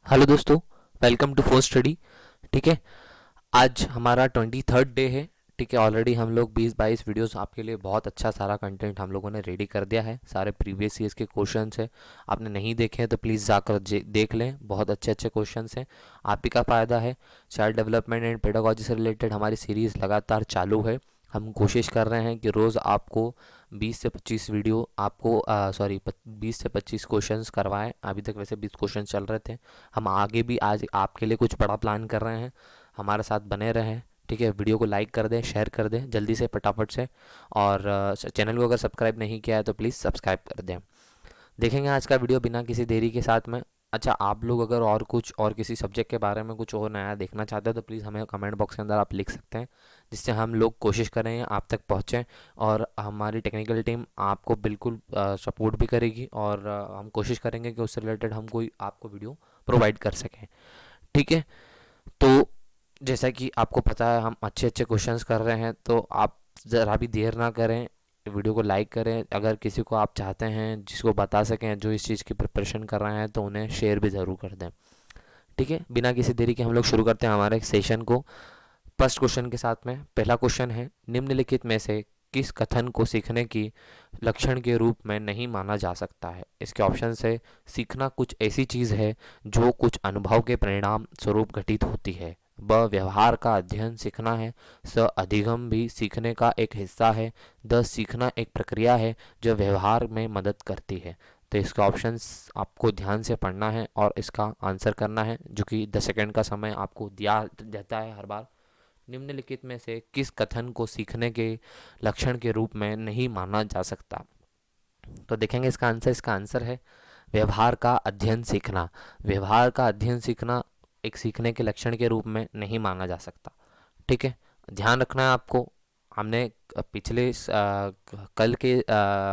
Hello दोस्तों, welcome to four study. ठीक है, आज हमारा 23rd डे है। ठीक है, ऑलरेडी हम लोग 20-22 वीडियोस आपके लिए बहुत अच्छा सारा कंटेंट हम लोगों ने रेडी कर दिया है। सारे प्रीवियस ईयर्स के क्वेश्चंस है, आपने नहीं देखे हैं तो प्लीज़ जाकर देख लें। बहुत अच्छे अच्छे क्वेश्चंस हैं, आप ही का फ़ायदा है। चाइल्ड डेवलपमेंट एंड पेडागोजी से रिलेटेड हमारी सीरीज़ लगातार चालू है। हम कोशिश कर रहे हैं कि रोज़ आपको 20 से 25 वीडियो आपको 20 से 25 क्वेश्चंस करवाएं। अभी तक वैसे 20 क्वेश्चन चल रहे थे, हम आगे भी आज आपके लिए कुछ बड़ा प्लान कर रहे हैं। हमारे साथ बने रहें। ठीक है, वीडियो को लाइक कर दें, शेयर कर दें जल्दी से फटाफट से। और चैनल को अगर सब्सक्राइब नहीं किया है तो प्लीज़ सब्सक्राइब कर दें। देखेंगे आज का वीडियो बिना किसी देरी के साथ में। अच्छा, आप लोग अगर और कुछ और किसी सब्जेक्ट के बारे में कुछ और नया देखना चाहते हैं तो प्लीज़ हमें कमेंट बॉक्स के अंदर आप लिख सकते हैं, जिससे हम लोग कोशिश करेंगे आप तक पहुँचें। और हमारी टेक्निकल टीम आपको बिल्कुल सपोर्ट भी करेगी, और हम कोशिश करेंगे कि उससे रिलेटेड हम कोई आपको वीडियो प्रोवाइड कर सकें। ठीक है, तो जैसा कि आपको पता है हम अच्छे अच्छे क्वेश्चंस कर रहे हैं, तो आप ज़रा भी देर ना करें, वीडियो को लाइक करें। अगर किसी को आप चाहते हैं जिसको बता सकें जो इस चीज़ की प्रिपरेशन कर रहे हैं, तो उन्हें शेयर भी ज़रूर कर दें। ठीक है, बिना किसी देरी के हम लोग शुरू करते हैं हमारे सेशन को फर्स्ट क्वेश्चन के साथ में। पहला क्वेश्चन है, निम्नलिखित में से किस कथन को सीखने की लक्षण के रूप में नहीं माना जा सकता है? इसके ऑप्शन है, सीखना कुछ ऐसी चीज़ है जो कुछ अनुभव के परिणाम स्वरूप घटित होती है। ब, व्यवहार का अध्ययन सीखना है। स, अधिगम भी सीखने का एक हिस्सा है। द, सीखना एक प्रक्रिया है जो व्यवहार में मदद करती है। तो इसका ऑप्शंस आपको ध्यान से पढ़ना है और इसका आंसर करना है, जो कि 10 सेकंड का समय आपको दिया जाता है हर बार। निम्नलिखित में से किस कथन को सीखने के लक्षण के रूप में नहीं माना जा सकता? तो देखेंगे इसका आंसर है व्यवहार का अध्ययन सीखना। व्यवहार का अध्ययन सीखना एक सीखने के लक्षण के रूप में नहीं माना जा सकता। ठीक है, ध्यान रखना है आपको। हमने पिछले कल के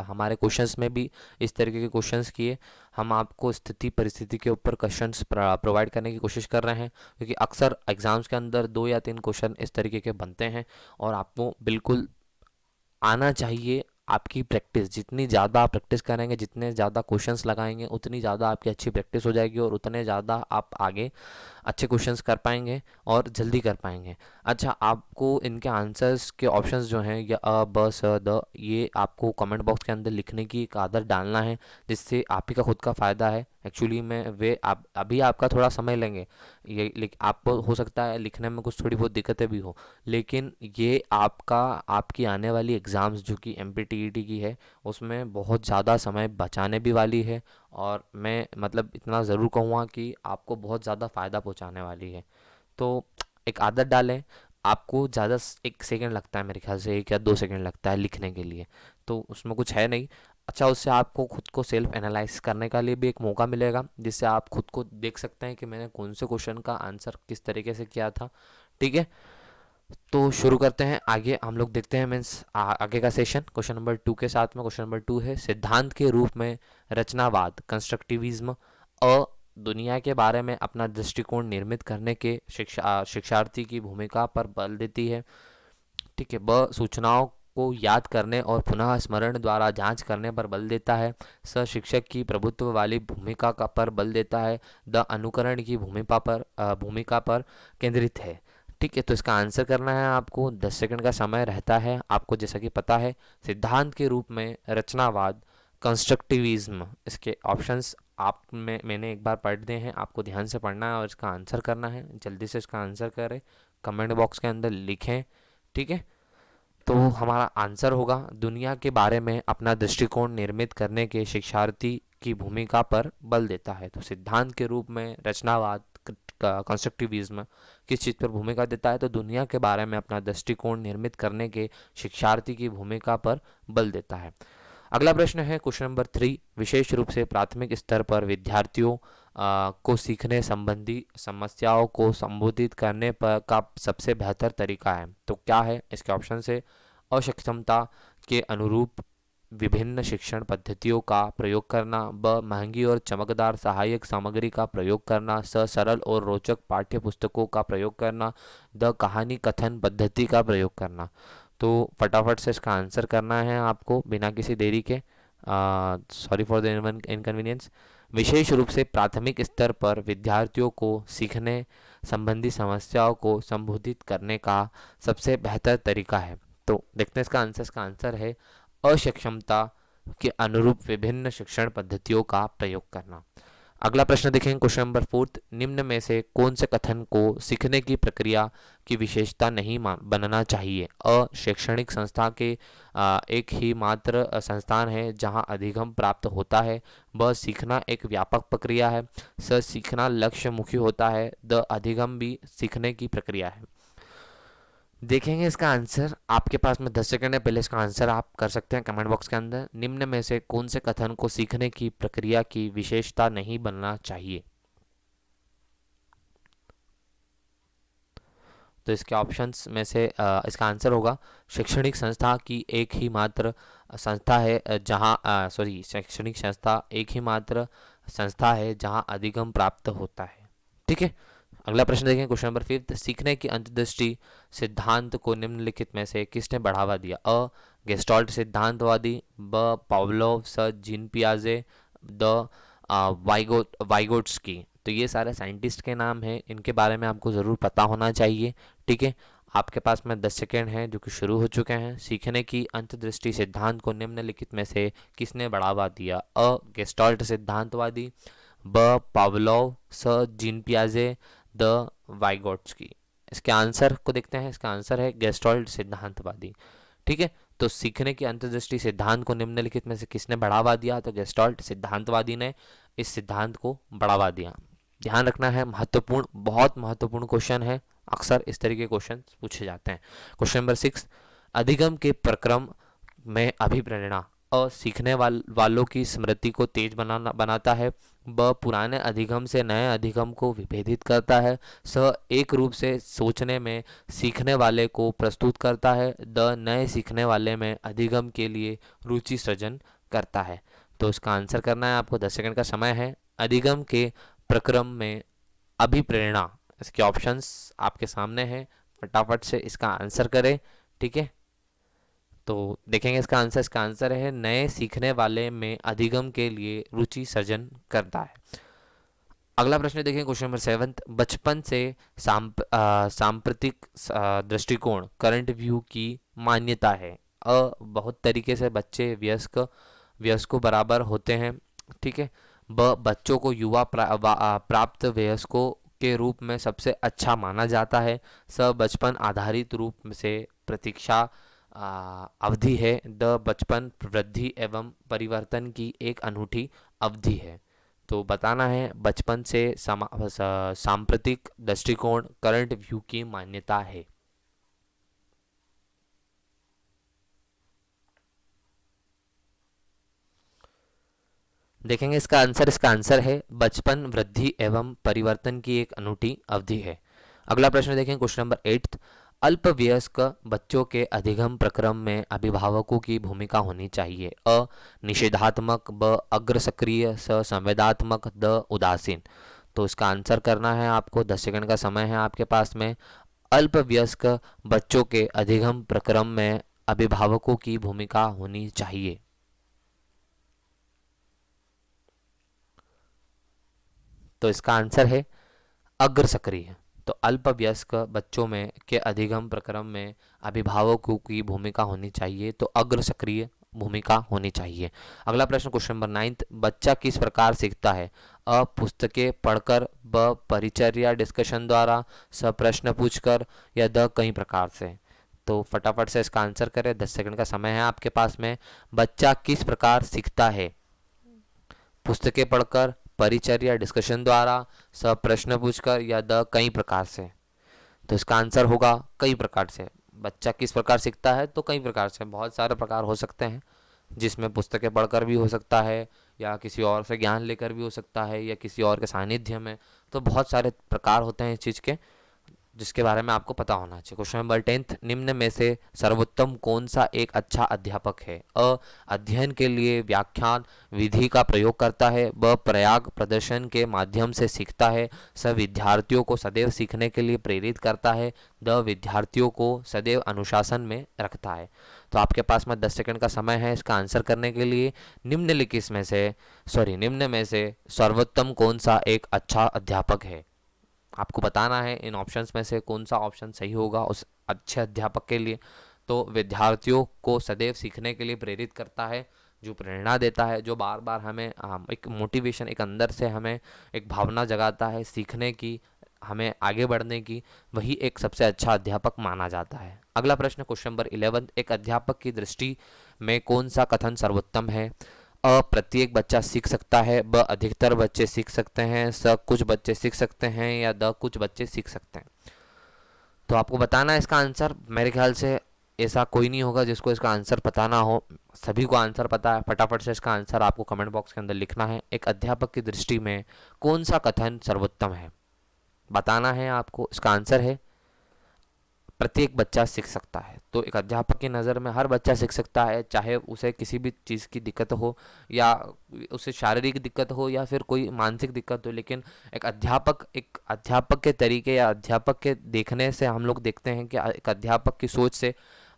हमारे क्वेश्चंस में भी इस तरीके के क्वेश्चंस किए। हम आपको स्थिति परिस्थिति के ऊपर क्वेश्चंस प्रोवाइड करने की कोशिश कर रहे हैं, क्योंकि अक्सर एग्जाम्स के अंदर 2 या 3 क्वेश्चन इस तरीके के बनते हैं। और आपको बिल्कुल आना चाहिए। आपकी प्रैक्टिस जितनी ज़्यादा आप प्रैक्टिस करेंगे, जितने ज़्यादा क्वेश्चंस लगाएंगे, उतनी ज़्यादा आपकी अच्छी प्रैक्टिस हो जाएगी और उतने ज़्यादा आप आगे अच्छे क्वेश्चंस कर पाएंगे और जल्दी कर पाएंगे। अच्छा, आपको इनके आंसर्स के ऑप्शंस जो हैं, या अ, ब, स, द, ये आपको कमेंट बॉक्स के अंदर लिखने की एक आदत डालना है, जिससे आप ही का खुद का फ़ायदा है। एक्चुअली में वे आप अभी आपका थोड़ा समय लेंगे, ये आपको हो सकता है लिखने में कुछ थोड़ी बहुत दिक्कतें भी हो, लेकिन ये आपका आपकी आने वाली एग्ज़ाम्स जो कि MPTET की है, उसमें बहुत ज़्यादा समय बचाने भी वाली है। और मैं मतलब इतना ज़रूर कहूँगा कि आपको बहुत ज़्यादा फ़ायदा पहुँचाने वाली है। तो एक आदत डालें। आपको ज़्यादा 1 सेकंड लगता है, मेरे ख्याल से 1 या 2 सेकंड लगता है लिखने के लिए, तो उसमें कुछ है नहीं। अच्छा, उससे आपको खुद को सेल्फ एनालाइज करने का लिए भी एक मौका मिलेगा, जिससे आप खुद को देख सकते हैं कि मैंने कौन से क्वेश्चन का आंसर किस तरीके से किया था। ठीक है, तो शुरू करते हैं। आगे हम लोग देखते हैं मीन्स आगे का सेशन क्वेश्चन नंबर 2 के साथ में। क्वेश्चन नंबर 2 है, सिद्धांत के रूप में रचनावाद कंस्ट्रक्टिविज्म अ दुनिया के बारे में अपना दृष्टिकोण निर्मित करने के शिक्षार्थी की भूमिका पर बल देती है। ठीक है, ब, सूचनाओं को याद करने और पुनः स्मरण द्वारा जांच करने पर बल देता है। स, शिक्षक की प्रभुत्व वाली भूमिका का पर बल देता है। द, अनुकरण की भूमिका पर केंद्रित है। ठीक है, तो इसका आंसर करना है आपको। 10 सेकंड का समय रहता है आपको, जैसा कि पता है। सिद्धांत के रूप में रचनावाद कंस्ट्रक्टिविज्म, इसके ऑप्शंस मैंने एक बार पढ़ दिए हैं, आपको ध्यान से पढ़ना है और इसका आंसर करना है। जल्दी से इसका आंसर करें, कमेंट बॉक्स के अंदर लिखें। ठीक है, तो हमारा आंसर होगा, दुनिया के बारे में अपना दृष्टिकोण निर्मित करने के शिक्षार्थी की भूमिका पर बल देता है। तो सिद्धांत के रूप में रचनावाद कंस्ट्रक्टिविज्म किस चीज़ पर भूमिका देता है? तो दुनिया के बारे में अपना दृष्टिकोण निर्मित करने के शिक्षार्थी की भूमिका पर बल देता है। अगला प्रश्न है क्वेश्चन नंबर 3, विशेष रूप से प्राथमिक स्तर पर विद्यार्थियों को सीखने संबंधी समस्याओं को संबोधित करने पर का सबसे बेहतर तरीका है। तो क्या है इसके ऑप्शन से? अक्षमता के अनुरूप विभिन्न शिक्षण पद्धतियों का प्रयोग करना। ब, महंगी और चमकदार सहायक सामग्री का प्रयोग करना। स, सरल और रोचक पाठ्य पुस्तकों का प्रयोग करना। द, कहानी कथन पद्धति का प्रयोग करना। तो फटाफट से इसका आंसर करना है आपको बिना किसी देरी के। Sorry for the inconvenience. विशेष रूप से प्राथमिक स्तर पर विद्यार्थियों को सीखने संबंधी समस्याओं को संबोधित करने का सबसे बेहतर तरीका है। तो देखते हैं इसका आंसर है अक्षमता के अनुरूप विभिन्न शिक्षण पद्धतियों का प्रयोग करना। अगला प्रश्न देखेंगे, क्वेश्चन नंबर 4, निम्न में से कौन से कथन को सीखने की प्रक्रिया की विशेषता नहीं बनना चाहिए? अ, शैक्षणिक संस्था के एक ही मात्र संस्थान है जहां अधिगम प्राप्त होता है। ब, सीखना एक व्यापक प्रक्रिया है। स, सीखना लक्ष्य मुखी होता है। द, अधिगम भी सीखने की प्रक्रिया है। देखेंगे इसका आंसर, आपके पास में 10 सेकंड है, पहले इसका आंसर आप कर सकते हैं कमेंट बॉक्स के अंदर। निम्न में से कौन से कथन को सीखने की प्रक्रिया की विशेषता नहीं बनना चाहिए? तो इसके ऑप्शंस में से इसका आंसर होगा शैक्षणिक संस्था की एक ही मात्र संस्था है जहां शैक्षणिक संस्था एक ही मात्र संस्था है जहां अधिगम प्राप्त होता है। ठीक है, अगला प्रश्न देखें, क्वेश्चन नंबर 5, सीखने की अंतर्दृष्टि सिद्धांत को निम्नलिखित में से किसने बढ़ावा दिया? अ, गेस्टॉल्ट सिद्धांतवादी। ब, पावलोव। स, जीन पियाजे। द, वाइगोट्स्की। तो ये सारे साइंटिस्ट के नाम हैं, इनके बारे में आपको ज़रूर पता होना चाहिए। ठीक है, आपके पास में 10 सेकेंड हैं जो कि शुरू हो चुके हैं। सीखने की अंतर्दृष्टि सिद्धांत को निम्नलिखित में से किसने बढ़ावा दिया? अ, गेस्टॉल्ट सिद्धांतवादी। ब, पावलोव। स, जीन पियाजे। द, वाइगोट्स्की। इसके आंसर को देखते हैं, इसका आंसर है गेस्टॉल्ट सिद्धांतवादी। ठीक है, तो सीखने की अंतर्दृष्टि सिद्धांत को निम्नलिखित में से किसने बढ़ावा दिया? तो गेस्टॉल्ट सिद्धांतवादी ने इस सिद्धांत को बढ़ावा दिया। ध्यान रखना है, महत्वपूर्ण, बहुत महत्वपूर्ण क्वेश्चन है, अक्सर इस तरीके के क्वेश्चन पूछे जाते हैं। क्वेश्चन नंबर 6, अधिगम के प्रक्रम में अभिप्रेरणा। अ, सीखने वालों की स्मृति को तेज बनाता है। ब, पुराने अधिगम से नए अधिगम को विभेदित करता है। स, एक रूप से सोचने में सीखने वाले को प्रस्तुत करता है। द, नए सीखने वाले में अधिगम के लिए रुचि सृजन करता है। तो इसका आंसर करना है आपको, 10 सेकंड का समय है। अधिगम के प्रक्रम में अभिप्रेरणा, इसके ऑप्शंस आपके सामने हैं, फटाफट से इसका आंसर करें। ठीक है, तो देखेंगे इसका आंसर है नए सीखने वाले में अधिगम के लिए रुचि सर्जन करता है। अगला प्रश्न देखें, क्वेश्चन नंबर 7, बचपन से सांप्रतिक दृष्टिकोण करंट व्यू की मान्यता है। अ, बहुत तरीके से बच्चे वयस्कों बराबर होते हैं। ठीक है। ब, बच्चों को युवा प्राप्त वयस्कों के रूप में सबसे अच्छा माना जाता है। स, बचपन आधारित रूप से प्रतीक्षा अवधि है। द, बचपन वृद्धि एवं परिवर्तन की एक अनूठी अवधि है। तो बताना है बचपन से सांप्रतिक दृष्टिकोण करंट व्यू की मान्यता है। देखेंगे इसका आंसर है बचपन वृद्धि एवं परिवर्तन की एक अनूठी अवधि है। अगला प्रश्न देखें, क्वेश्चन नंबर 8, अल्पवयस्क बच्चों के अधिगम प्रक्रम में अभिभावकों की भूमिका होनी चाहिए। अ, निषेधात्मक। ब, अग्र सक्रिय। स, संवेदात्मक। द, उदासीन। तो इसका आंसर करना है आपको, 10 सेकंड का समय है आपके पास में। अल्पवयस्क बच्चों के अधिगम प्रक्रम में अभिभावकों की भूमिका होनी चाहिए। तो इसका आंसर है अग्र सक्रिय। तो अल्पवयस्क बच्चों में के अधिगम प्रक्रम में अभिभावकों की भूमिका होनी चाहिए, तो अग्र सक्रिय भूमिका होनी चाहिए। अगला प्रश्न, क्वेश्चन नंबर 9, बच्चा किस प्रकार सीखता है? अ, पुस्तकें पढ़कर। ब, परिचर्या डिस्कशन द्वारा। स, प्रश्न पूछकर। या द, कई प्रकार से। तो फटाफट से इसका आंसर करें, 10 सेकंड का समय है आपके पास में। बच्चा किस प्रकार सीखता है? पुस्तकें पढ़कर, परिचर्या डिस्कशन द्वारा, सब प्रश्न पूछकर, या द, कई प्रकार से। तो इसका आंसर होगा कई प्रकार से। बच्चा किस प्रकार सीखता है? तो कई प्रकार से, बहुत सारे प्रकार हो सकते हैं, जिसमें पुस्तकें पढ़कर भी हो सकता है, या किसी और से ज्ञान लेकर भी हो सकता है, या किसी और के सानिध्य में। तो बहुत सारे प्रकार होते हैं इस चीज़ के। जिसके बारे में आपको पता होना चाहिए। क्वेश्चन नंबर 10, निम्न में से सर्वोत्तम कौन सा एक अच्छा अध्यापक है? अ, अध्ययन के लिए व्याख्यान विधि का प्रयोग करता है। ब, प्रयाग प्रदर्शन के माध्यम से सीखता है। स, विद्यार्थियों को सदैव सीखने के लिए प्रेरित करता है। द, विद्यार्थियों को सदैव अनुशासन में रखता है। तो आपके पास में 10 सेकंड का समय है इसका आंसर करने के लिए। निम्न में से सर्वोत्तम कौन सा एक अच्छा अध्यापक है? आपको बताना है इन ऑप्शंस में से कौन सा ऑप्शन सही होगा उस अच्छे अध्यापक के लिए। तो विद्यार्थियों को सदैव सीखने के लिए प्रेरित करता है, जो प्रेरणा देता है, जो बार बार हमें एक मोटिवेशन, एक अंदर से हमें एक भावना जगाता है सीखने की, हमें आगे बढ़ने की, वही एक सबसे अच्छा अध्यापक माना जाता है। अगला प्रश्न क्वेश्चन नंबर 11, एक अध्यापक की दृष्टि में कौन सा कथन सर्वोत्तम है? अ, प्रत्येक बच्चा सीख सकता है। ब, अधिकतर बच्चे सीख सकते हैं। स, कुछ बच्चे सीख सकते हैं। या द, कुछ बच्चे सीख सकते हैं। तो आपको बताना है इसका आंसर। मेरे ख्याल से ऐसा कोई नहीं होगा जिसको इसका आंसर पता ना हो, सभी को आंसर पता है। फटाफट से इसका आंसर आपको कमेंट बॉक्स के अंदर लिखना है। एक अध्यापक की दृष्टि में कौन सा कथन सर्वोत्तम है, बताना है आपको। इसका आंसर है प्रत्येक बच्चा सीख सकता है। तो एक अध्यापक की नज़र में हर बच्चा सीख सकता है, चाहे उसे किसी भी चीज़ की दिक्कत हो, या उसे शारीरिक दिक्कत हो, या फिर कोई मानसिक दिक्कत हो। लेकिन एक अध्यापक के तरीके या अध्यापक के देखने से हम लोग देखते हैं कि एक अध्यापक की सोच से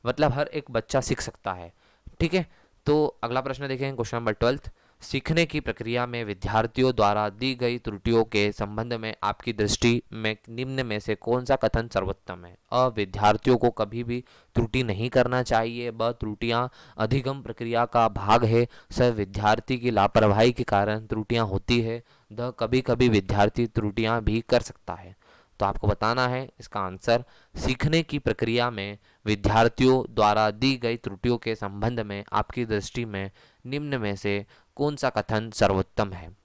मतलब हर एक बच्चा सीख सकता है। ठीक है, तो अगला प्रश्न देखेंगे क्वेश्चन नंबर 12, सीखने की प्रक्रिया में विद्यार्थियों द्वारा दी गई त्रुटियों के संबंध में आपकी दृष्टि में निम्न में से कौन सा कथन सर्वोत्तम है? अ, विद्यार्थियों को कभी भी त्रुटि नहीं करना चाहिए। ब, त्रुटियां अधिगम प्रक्रिया का भाग है। स, विद्यार्थी की लापरवाही के कारण त्रुटियां होती है। द, कभी कभी विद्यार्थी त्रुटियां भी कर सकता है। तो आपको बताना है इसका आंसर। सीखने की प्रक्रिया में विद्यार्थियों द्वारा दी गई त्रुटियों के संबंध में आपकी दृष्टि में निम्न में से कौन सा कथन सर्वोत्तम है?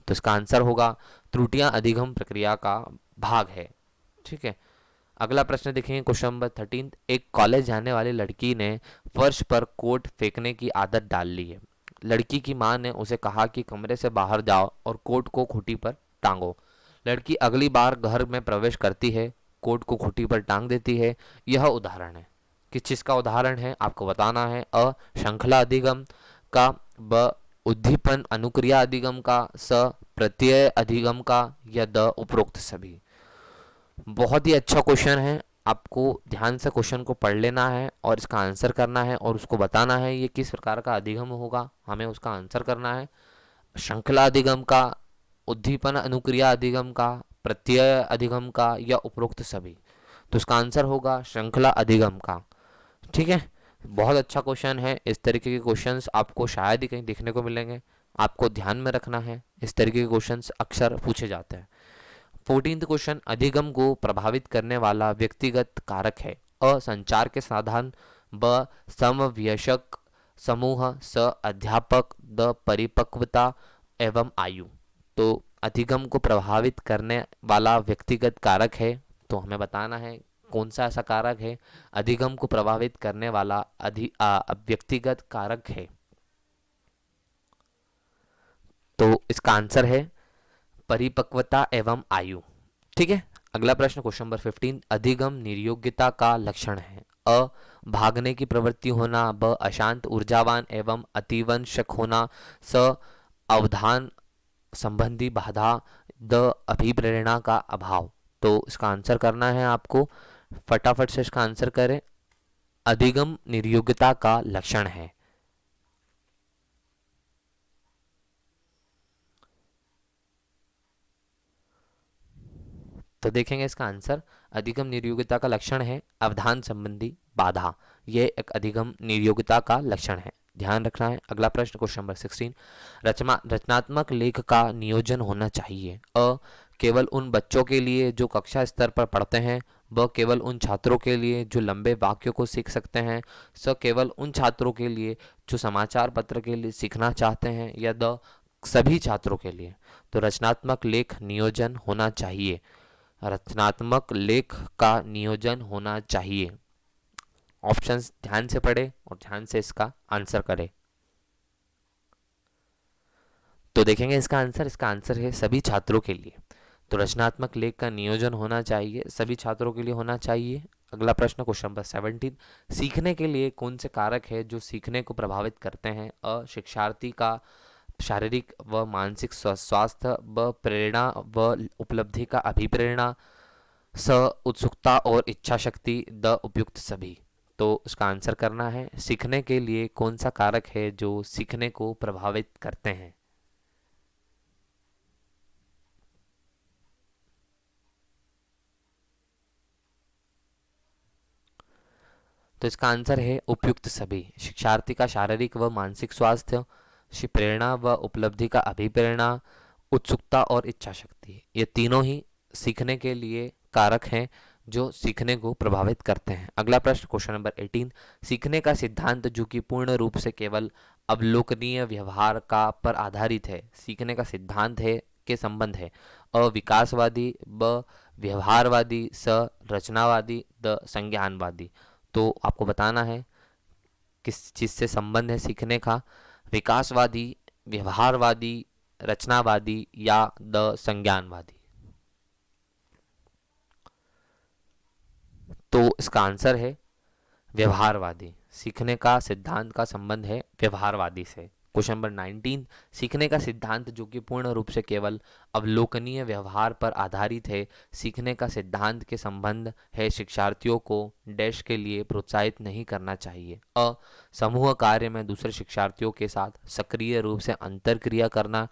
तो इसका आंसर होगा त्रुटियां अधिगम प्रक्रिया का भाग है। ठीक है, अगला प्रश्न देखेंगे क्वेश्चन नंबर 13, एक कॉलेज जाने वाली लड़की ने फर्श पर कोट फेंकने की आदत डाल ली है। लड़की की मां ने उसे कहा कि कमरे से बाहर जाओ और कोट को खूंटी पर टांगो। लड़की अगली बार घर में प्रवेश करती है, कोट को खूंटी पर टांग देती है। यह उदाहरण है, किस चीज का उदाहरण है आपको बताना है। अ, श्रृंखला अधिगम का। ब, उद्दीपन अनुक्रिया अधिगम का। स, प्रत्यय अधिगम का। या द, उपरोक्त सभी। बहुत ही अच्छा क्वेश्चन है, आपको ध्यान से क्वेश्चन को पढ़ लेना है और इसका आंसर करना है और उसको बताना है ये किस प्रकार का अधिगम होगा, हमें उसका आंसर करना है। श्रृंखला अधिगम का, उद्दीपन अनुक्रिया अधिगम का, प्रत्यय अधिगम का, या उपरोक्त सभी। तो इसका आंसर होगा श्रृंखला अधिगम का। ठीक है, बहुत अच्छा क्वेश्चन है। इस तरीके के क्वेश्चंस आपको शायद ही कहीं देखने को मिलेंगे, आपको ध्यान में रखना है। इस तरीके के क्वेश्चंस अक्सर पूछे जाते हैं। 14th क्वेश्चन, अधिगम को प्रभावित करने वाला व्यक्तिगत कारक है। अ, संचार के साधन। ब, समवयस्क समूह। स, अध्यापक। द, परिपक्वता एवं आयु। तो अधिगम को प्रभावित करने वाला व्यक्तिगत कारक है, तो हमें बताना है कौन सा ऐसा कारक है अधिगम को प्रभावित करने वाला व्यक्तिगत कारक है। तो इसका आंसर है परिपक्वता एवं आयु। ठीक है, अगला प्रश्न क्वेश्चन नंबर 15, अधिगम निर्योग्यता का लक्षण है। अ, भागने की प्रवृत्ति होना। ब, अशांत ऊर्जावान एवं अतिवंशक होना। स, अवधान संबंधी बाधा। द, अभिप्रेरणा का अभाव। तो इसका आंसर करना है आपको, फटाफट से इसका आंसर करें। अधिगम निर्योग्यता का लक्षण है। तो देखेंगे इसका आंसर, अधिगम निर्योग्यता का लक्षण है अवधान संबंधी बाधा। यह एक अधिगम निर्योग्यता का लक्षण है, ध्यान रखना है। अगला प्रश्न क्वेश्चन नंबर 16, रचनात्मक लेख का नियोजन होना चाहिए। अ, केवल उन बच्चों के लिए जो कक्षा स्तर पर पढ़ते हैं। ब, केवल उन छात्रों के लिए जो लंबे वाक्यों को सीख सकते हैं। स, केवल उन छात्रों के लिए जो समाचार पत्र के लिए सीखना चाहते हैं। या द, सभी छात्रों के लिए। तो रचनात्मक लेख नियोजन होना चाहिए, रचनात्मक लेख का नियोजन होना चाहिए। ऑप्शंस ध्यान से पढ़े और ध्यान से इसका आंसर करें। तो देखेंगे इसका आंसर है सभी छात्रों के लिए। तो रचनात्मक लेख का नियोजन होना चाहिए, सभी छात्रों के लिए होना चाहिए। अगला प्रश्न क्वेश्चन नंबर 17, सीखने के लिए कौन से कारक है जो सीखने को प्रभावित करते हैं? अ शिक्षार्थी का शारीरिक व मानसिक स्वास्थ्य, ब प्रेरणा व उपलब्धि का अभिप्रेरणा, स उत्सुकता और इच्छा शक्ति, द उपयुक्त सभी। तो इसका आंसर करना है सीखने के लिए कौन सा कारक है जो सीखने को प्रभावित करते हैं। तो इसका आंसर है उपयुक्त सभी। शिक्षार्थी का शारीरिक व मानसिक स्वास्थ्य, प्रेरणा व उपलब्धि का अभिप्रेरणा, उत्सुकता और इच्छा शक्ति, ये तीनों ही सीखने के लिए कारक हैं जो सीखने को प्रभावित करते हैं। अगला प्रश्न क्वेश्चन नंबर 18, सीखने का सिद्धांत जो कि पूर्ण रूप से केवल अवलोकनीय व्यवहार का पर आधारित है। सीखने का सिद्धांत है के संबंध है। अ विकासवादी, ब व्यवहारवादी, स रचनावादी, द संज्ञानवादी। तो आपको बताना है किस चीज़ से संबंध है सीखने का, विकासवादी, व्यवहारवादी, रचनावादी या द संज्ञानवादी। तो इसका आंसर है व्यवहारवादी। सीखने का सिद्धांत का संबंध है व्यवहारवादी से। क्वेश्चन नंबर 19, सीखने का सिद्धांत जो कि पूर्ण रूप से केवल अवलोकनीय व्यवहार पर आधारित है। सीखने का सिद्धांत के संबंध है शिक्षार्थियों को डैश के लिए प्रोत्साहित नहीं करना चाहिए। अ समूह कार्य में दूसरे शिक्षार्थियों के साथ सक्रिय रूप से अंतरक्रिया करना,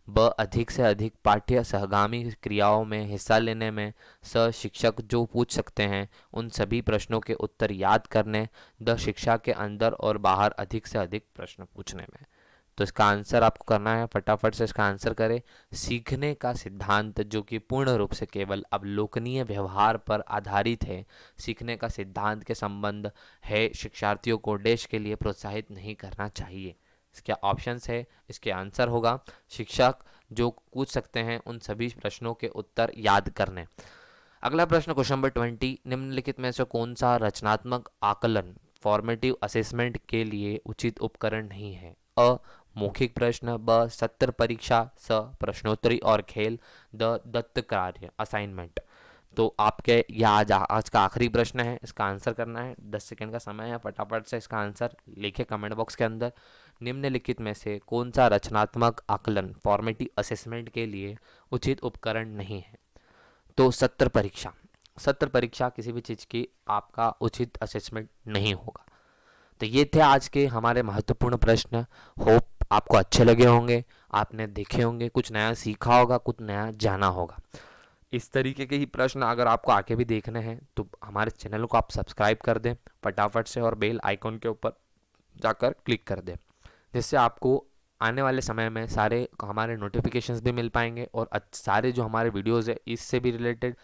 ब अधिक से अधिक पाठ्य सहगामी क्रियाओं में हिस्सा लेने में, स शिक्षक जो पूछ सकते हैं उन सभी प्रश्नों के उत्तर याद करने, द शिक्षा के अंदर और बाहर अधिक से अधिक प्रश्न पूछने में। तो इसका आंसर आपको करना है, फटाफट से इसका आंसर करें। सीखने का सिद्धांत जो कि पूर्ण रूप से केवल अवलोकनीय व्यवहार पर आधारित है। सीखने का सिद्धांत के संबंध है शिक्षार्थियों को डैश के लिए प्रोत्साहित नहीं करना चाहिए। इसके ऑप्शंस है, इसके आंसर होगा शिक्षक जो पूछ सकते हैं उन सभी प्रश्नों के उत्तर याद करने। अगला प्रश्न क्वेश्चन नंबर 20, निम्नलिखित में से कौन सा रचनात्मक आकलन फॉर्मेटिव असेसमेंट के लिए उचित उपकरण नहीं है? अ मौखिक प्रश्न, ब सत्र परीक्षा, स प्रश्नोत्तरी और खेल, द दत्त कार्य असाइनमेंट। तो आपके यह आज का आखिरी प्रश्न है, इसका आंसर करना है। 10 सेकंड का समय है, फटाफट से इसका आंसर लिखे कमेंट बॉक्स के अंदर। निम्नलिखित में से कौन सा रचनात्मक आकलन फॉर्मेटिव असेसमेंट के लिए उचित उपकरण नहीं है? तो सत्र परीक्षा। सत्र परीक्षा किसी भी चीज़ की आपका उचित असेसमेंट नहीं होगा। तो ये थे आज के हमारे महत्वपूर्ण प्रश्न। होप आपको अच्छे लगे होंगे, आपने देखे होंगे, कुछ नया सीखा होगा, कुछ नया जाना होगा। इस तरीके के ही प्रश्न अगर आपको आगे भी देखने हैं तो हमारे चैनल को आप सब्सक्राइब कर दें फटाफट से और बेल आइकॉन के ऊपर जाकर क्लिक कर दें, जिससे आपको आने वाले समय में सारे हमारे नोटिफिकेशंस भी मिल पाएंगे और सारे जो हमारे वीडियोज़ है इससे भी रिलेटेड,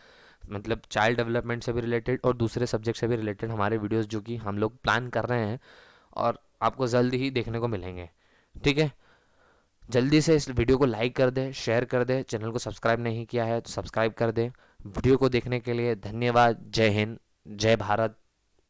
मतलब चाइल्ड डेवलपमेंट से भी रिलेटेड और दूसरे सब्जेक्ट से भी रिलेटेड हमारे वीडियोस जो कि हम लोग प्लान कर रहे हैं और आपको जल्दी ही देखने को मिलेंगे। ठीक है, जल्दी से इस वीडियो को लाइक कर दें, शेयर कर दें, चैनल को सब्सक्राइब नहीं किया है तो सब्सक्राइब कर दें। वीडियो को देखने के लिए धन्यवाद। जय हिंद, जय भारत,